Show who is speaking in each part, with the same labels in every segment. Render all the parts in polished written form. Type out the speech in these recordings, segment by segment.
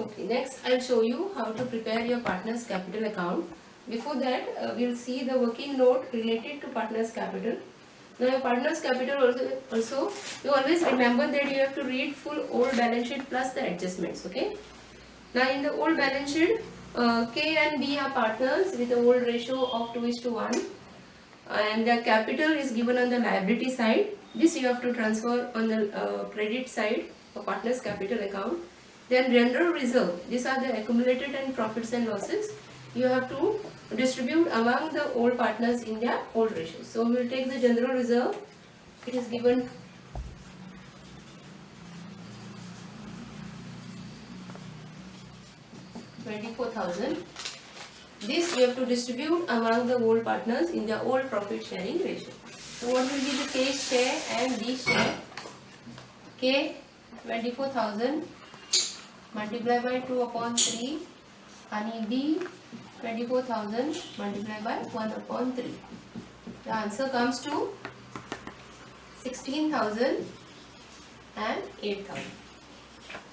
Speaker 1: Okay, next I'll show you how to prepare your partner's capital account. Before that, we'll see the working note related to partner's capital. Now, your partner's capital also you always remember that you have to read full old balance sheet plus the adjustments. Okay. Now, in the old balance sheet, K and B are partners with a old ratio of 2:1, and the capital is given on the liability side. This you have to transfer on the credit side of partner's capital account. Then general reserve, these are the accumulated and profits and losses. You have to distribute among the old partners in their old ratios. So we will take the general reserve. It is given 24,000. This you have to distribute among the old partners in their old profit sharing ratio. So what will be the K share and B share? K 24,000 multiplied by 2/3 and B 24,000 multiplied by 1/3. The answer comes to 16,000 and 8,000.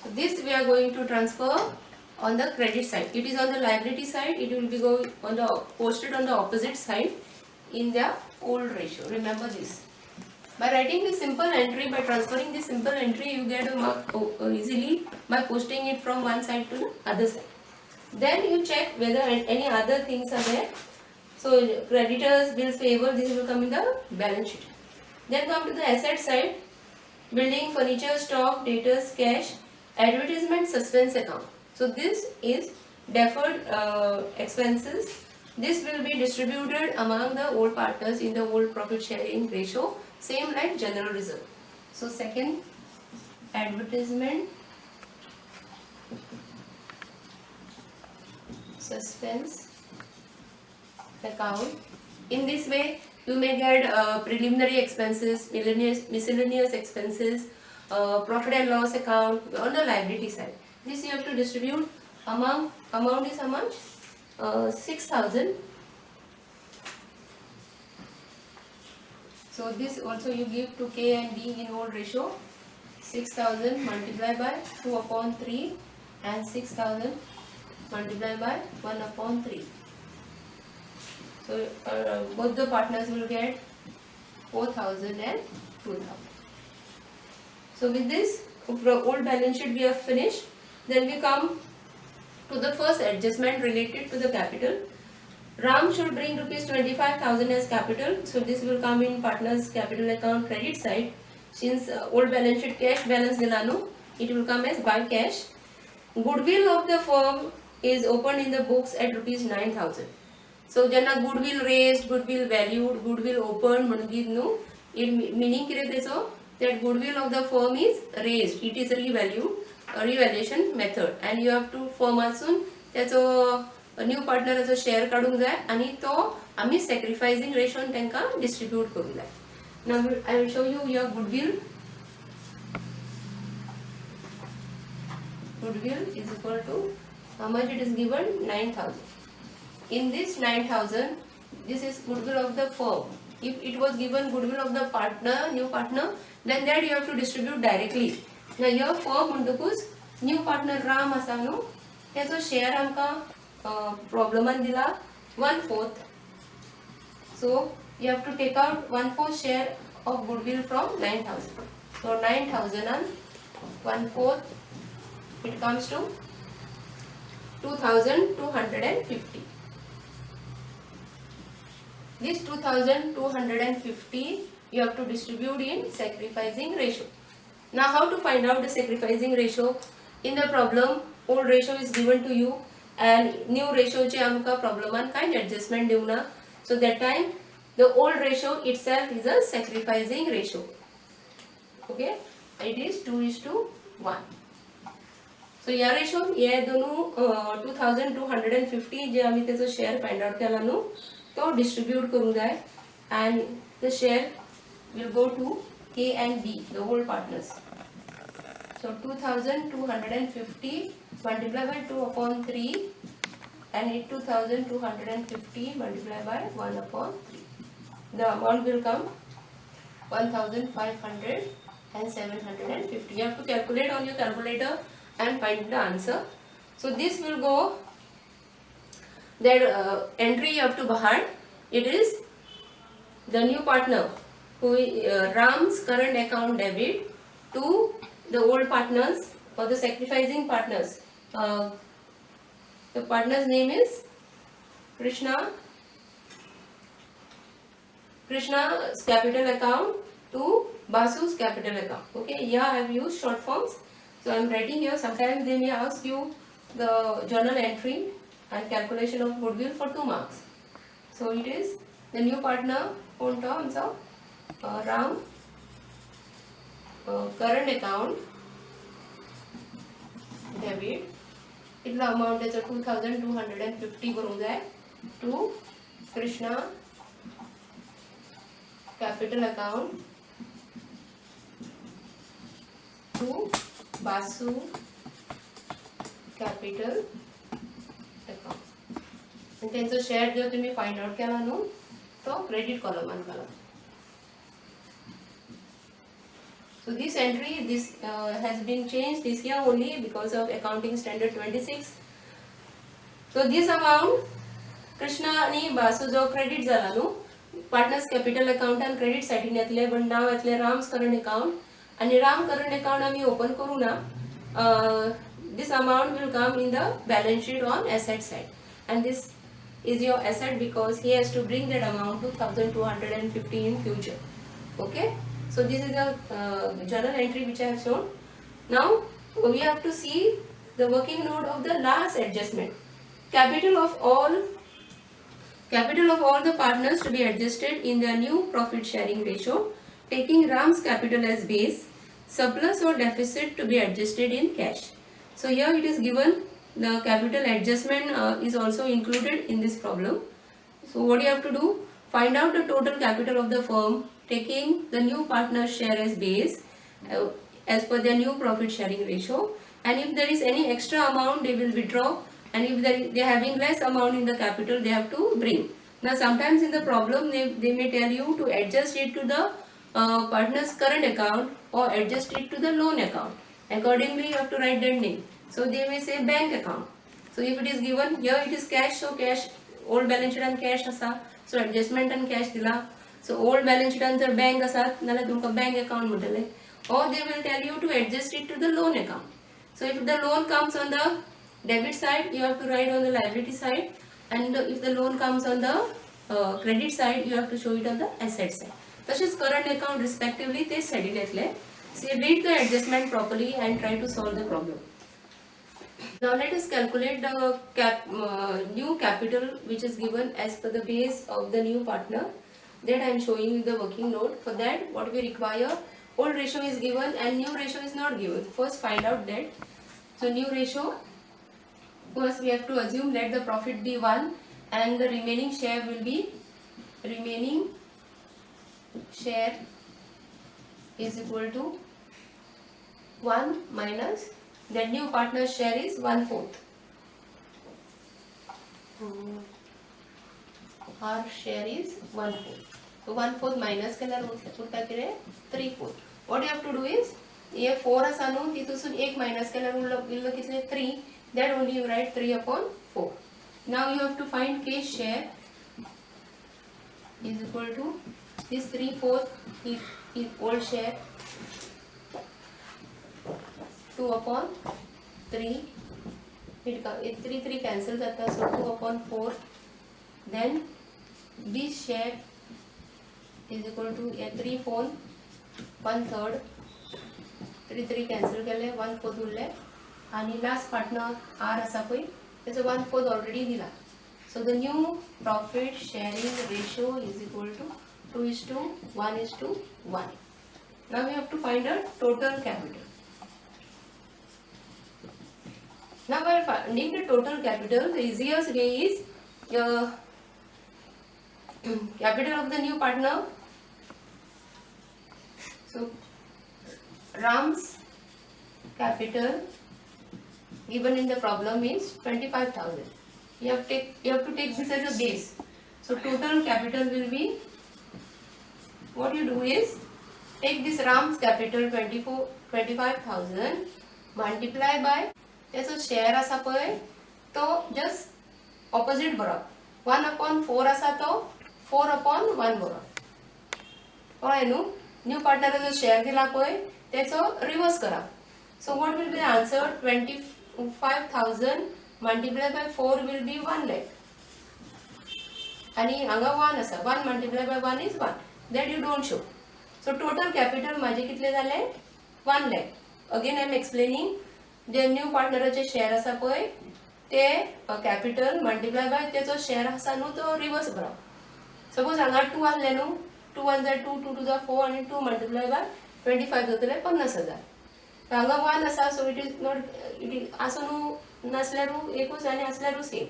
Speaker 1: So this we are going to transfer on the credit side. It is on the liability side. It will be going on the posted on the opposite side in their old ratio. Remember this. By writing this simple entry, by transferring this simple entry, you get a mark easily by posting it from one side to the other side. Then you check whether any other things are there. So creditors, bills payable, this will come in the balance sheet. Then come to the asset side, building, furniture, stock, debtors, cash, advertisement, suspense account. So this is deferred expenses. This will be distributed among the old partners in the old profit sharing ratio, same like general reserve. So second, advertisement, suspense account. In this way, you may get preliminary expenses, miscellaneous expenses, profit and loss account on the liability side. This you have to distribute among, amount is how much? 6,000. So this also you give to K and B in old ratio. 6,000 multiplied by 2/3 and 6,000 multiplied by 1/3. So both the partners will get 4,000 and 2,000. So with this old balance sheet we have finished. Then we come to the first adjustment related to the capital. Ram should bring rupees 25,000 as capital. So this will come in partner's capital account credit side. Since old balance sheet cash balance dilano, it will come as by cash. Goodwill of the firm is opened in the books at rupees 9,000. So jenna goodwill raised, goodwill valued, goodwill opened म्हणून no. It meaning कितें तेचो that goodwill of the firm is raised. It is revalued. Revaluation method, and you have to firm aसून त्याचो new पार्टनराचो share काढूंक जाय आणि तो आम्ही सॅक्रिफायसिंग रेशोन तांकां distribute करूंक जाय. Now I will show you your goodwill. Goodwill is equal to how much it is given? 9,000. In this 9,000, this is goodwill of the firm. If it was given goodwill of the partner, new partner, then that you have to distribute directly. Now your firm म्हणटकूच new partner Ram आसा न्हू त्याचो share आमकां प्रॉब्लमान दिला 1/4. So you have to take out 1/4 share of goodwill from 9,000. So 9,000 and 1/4, it comes to 2,250. This 2,250 you have to distribute in sacrificing ratio. Now how to find out the sacrificing ratio? In the problem, old ratio is given to you and new ratio चे आमका प्रॉब्लमान कांय adjustment दिवना. So that time the old ratio itself is a sacrificing ratio. Okay, it is 2:1. So या ratio हे दोनू 2,250 जे आम्ही त्याचा share find out केला न्हू तो distribute करूंक जाय and the share will go to K and B, the whole partners. So 2,250 multiplied by 2/3 and 2,250 multiplied by 1/3. The amount will come 1,500 and 750. You have to calculate on your calculator and find the answer. So this will go, that entry you have to bahar, it is the new partner who Ram's current account debit to the old partners or the sacrificing partners. The partner's name is Krishna's capital account to Basu's capital account. Okay, here I have used short forms. So I am writing here. Sometimes they may ask you the journal entry and calculation of goodwill for 2 marks. So it is the new partner on terms of Ram current account debit. इतना amount त्याचं 2250 करून जाय to Krishna capital account to Basu capital account. आणि त्यांचं share जर तुम्ही find out केला न्हू तो क्रेडिट कॉलमान घाला. So this entry has been changed this year only because of accounting standard 26. So this amount Krishna आणि Basu जो credit झाला न्हू partners capital account and credit साठी नेतले पण नाव येतले Ram's current account आणि Ram current account आम्ही ओपन करू ना, this amount will come in the balance sheet on asset side and this is your asset because he has to bring that amount to 1250 in future. Okay, so this is the journal entry which I have shown. Now we have to see the working note of the last adjustment. Capital of all the partners to be adjusted in the new profit sharing ratio, taking Ram's capital as base, surplus or deficit to be adjusted in cash. So here it is given the capital adjustment is also included in this problem. So what you have to do, find out the total capital of the firm taking the new partner's share as base as per their new profit sharing ratio, and if there is any extra amount they will withdraw, and if they are having less amount in the capital they have to bring. Now sometimes in the problem they may tell you to adjust it to the partner's current account or adjust it to the loan account. Accordingly you have to write that name. So they may say bank account. So if it is given here it is cash, so cash old balance sheet and cash asa, so adjustment and cash dila. So old balance sheet and bank asat nala tumka bank account mutale, or they will tell you to adjust it to the loan account. So if the loan comes on the debit side you have to write on the liability side, and if the loan comes on the credit side you have to show it on the asset side. तसेच current account respectively ते study घेतले. So read the adjustment properly and try to solve the problem. Now let us calculate the new capital which is given as per the base of the new partner. That I am showing you the working note. For that what we require, old ratio is given and new ratio is not given. First find out that. So new ratio, first we have to assume let the profit be 1 and the remaining share will be, remaining share is equal to 1 minus the new partner's share is 1/4. Our share is 1/4. So 1/4 minus केल्यार उरता कितें 3/4. What you have to do is ये 4 आसा न्हू तितूसून 1 minus केल्यार उरलो कितले 3. That only you write 3/4. Now you have to find case share is equal to this 3/4 is old share 2/3. It 3 cancel जाता, so 2/4. Then this share is equal to 3/4 1/3. 3 cancel केले 1/4 उरले आणि last partner R असा पळय त्याचं 1/4 already दिला. So the new profit sharing ratio is equal to 2:1:1. Now we have to find a total capital. Now while finding the total capital, the easiest way is capital of the new partner. So Ram's capital given in the problem is 25,000. You have to take this as a base. So total capital will be, what you do is take this Ram's capital 25,000 multiply by त्याचो share आसा पळय तो just opposite बरोवप. 1/4 आसा तो 4/1 बरोवप. कळ्ळें न्हू. न्यू पार्टनराचो शेअर दिला पळय त्याचो रिवर्स करप. So what will be the answer? 25,000 multiply by 4 will be 1 lakh. आणि हांगा 1 आसा. 1 multiply by 1 is 1. That you don't show. So total capital माझे कितले जाले? 1 lakh. Again I am explaining. जे न्यू पार्टनराचे शेअर आसा पळय ते कॅपिटल मल्टिप्लाय बाय त्याचो शेअर आसा न्हू तो रिवर्स करप. सपोज हांगा 2 आसले न्हू. 2 1 जा 2, 2 2 जा 4 आणि 2 मल्टिप्लाय बाय 25 जातले 50,000. हांगा 1 आसा सो इट इज नॉट आसूं न्हू नासल्यारू एकूच आनी आसल्यारू same.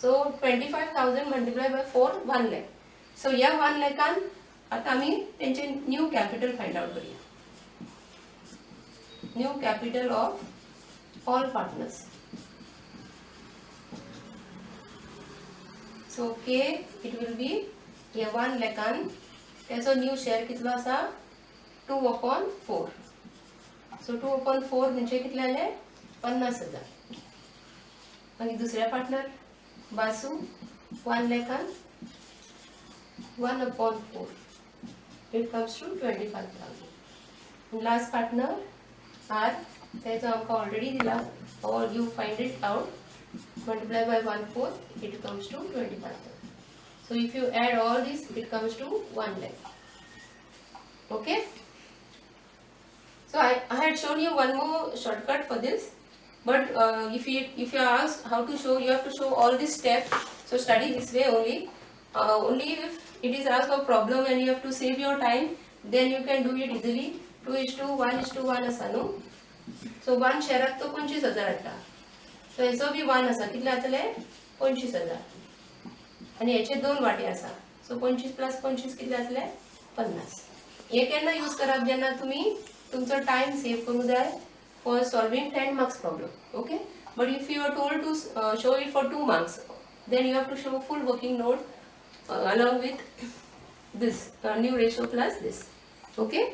Speaker 1: So 25,000 multiply by 4 1 lakh. सो ह्या 1 lakhan आता आम्ही त्यांचे न्यू कॅपिटल फाइंड आउट करूया. New capital of all partners. So के इट विल बी ह्या 1 lakhan त्याचो न्यू शेअर कितलो आसा? 2/4. सो 2/4 म्हणजे कितले आले? 50,000. मागीर दुसऱ्या partner Basu 1 lakhan 1/4. It comes to 25,000. Last partner R त्याचो आमकां ऑलरेडी दिला. or you find it out multiply by 1/4 it comes to 25,000. So if you add all this it comes to 1 lakh. Okay. So I had shown you one more shortcut for this, but if you are asked how to show, you have to show all these steps. So study this way only. Only if it is asked a problem and you have to save your time, then you can do it easily. 2:1:1 आसा न्हू. So 1 शेअराक तो 25,000 येता. सो हेचो B 1 आसा. कितले जातले? 25,000. आणि हेचे 2 वाटे आसा. सो 25 + 25 कितले जातले? 50. हे केन्ना यूज करप? जेन्ना तुम्ही तुमचो टाइम सेव करूं जाय for solving 10 marks problem. Okay. But if you are told to show it for 2 marks, then you have to show full working note along with this new ratio plus this. Okay.